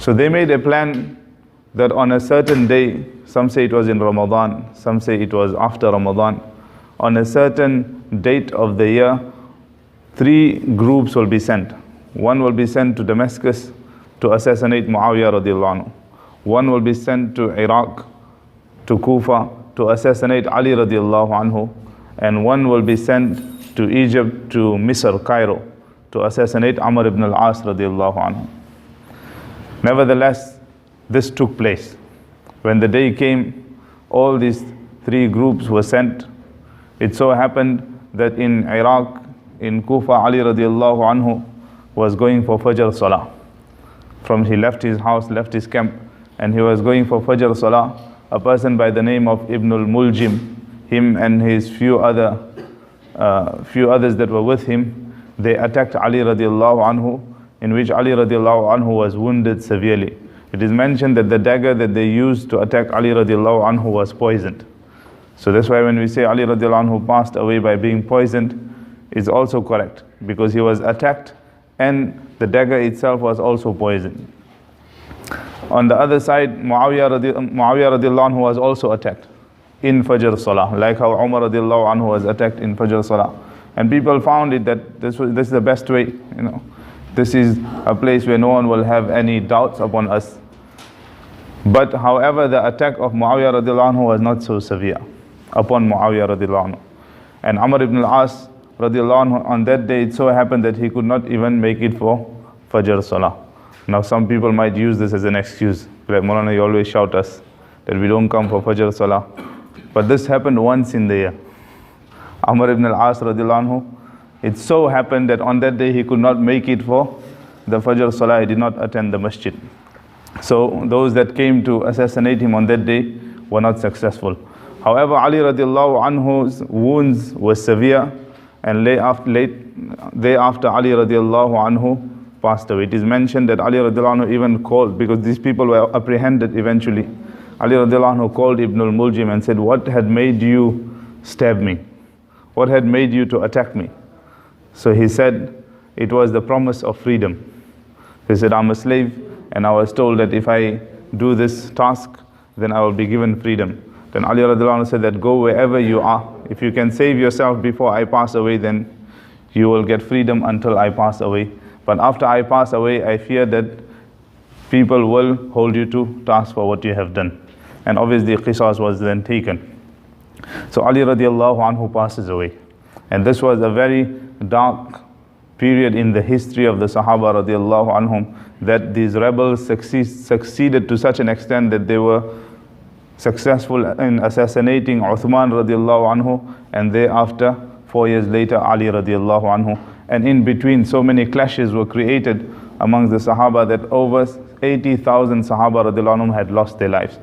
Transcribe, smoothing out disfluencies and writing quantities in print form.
So they made a plan that on a certain day, some say it was in Ramadan, some say it was after Ramadan, on a certain date of the year, 3 groups will be sent. One will be sent to Damascus to assassinate Muawiyah radiallahu anhu. One will be sent to Iraq, to Kufa, to assassinate Ali radiallahu anhu. And one will be sent to Egypt, to Misr, Cairo, to assassinate Amr ibn al-As radiallahu anhu. Nevertheless, this took place. When the day came, all these 3 groups were sent. It so happened that in Iraq, in Kufa, Ali radiallahu anhu was going for Fajr Salah. He left his house, left his camp, and he was going for Fajr Salah. A person by the name of Ibn al-Muljim, him and his few others that were with him, they attacked Ali radiallahu anhu, in which Ali radiallahu anhu was wounded severely. It is mentioned that the dagger that they used to attack Ali radiallahu anhu was poisoned. So that's why when we say Ali radiallahu anhu passed away by being poisoned, it's also correct, because he was attacked and the dagger itself was also poisoned. On the other side, Muawiyah radiallahu anhu was also attacked in Fajr Salah, like how Umar radiallahu anhu was attacked in Fajr Salah. And people found it that this is the best way, This is a place where no one will have any doubts upon us. But however, the attack of Muawiyah radiallahu anhu was not so severe upon Muawiyah radiallahu anhu. And Amr ibn al-As radiallahu anhu, on that day it so happened that he could not even make it for Fajr Salah. Now some people might use this as an excuse. Like, Maulana, you always shout us that we don't come for Fajr Salah. But this happened once in the year. Amr ibn al-As radiallahu anhu, it so happened that on that day he could not make it for the Fajr Salah. He did not attend the masjid. So those that came to assassinate him on that day were not successful. However, Ali radiallahu anhu's wounds were severe, and thereafter Ali radiallahu anhu passed away. It is mentioned that Ali radiallahu anhu even called, because these people were apprehended eventually. Ali radiallahu anhu called Ibn al-Muljim and said, "What had made you stab me? What had made you to attack me?" So he said, "It was the promise of freedom." He said, "I'm a slave, and I was told that if I do this task, then I will be given freedom." Then Ali radiallahu anhu said that, "Go wherever you are. If you can save yourself before I pass away, then you will get freedom until I pass away. But after I pass away, I fear that people will hold you to task for what you have done." And obviously qisas was then taken. So Ali radiallahu anhu passes away. And this was a very dark period in the history of the Sahaba radiallahu anhum, that these rebels succeeded to such an extent that they were successful in assassinating Uthman radiallahu anhu, and thereafter 4 years later Ali radiallahu anhu. And in between, so many clashes were created amongst the Sahaba that over 80,000 Sahaba radiallahu anhum had lost their lives.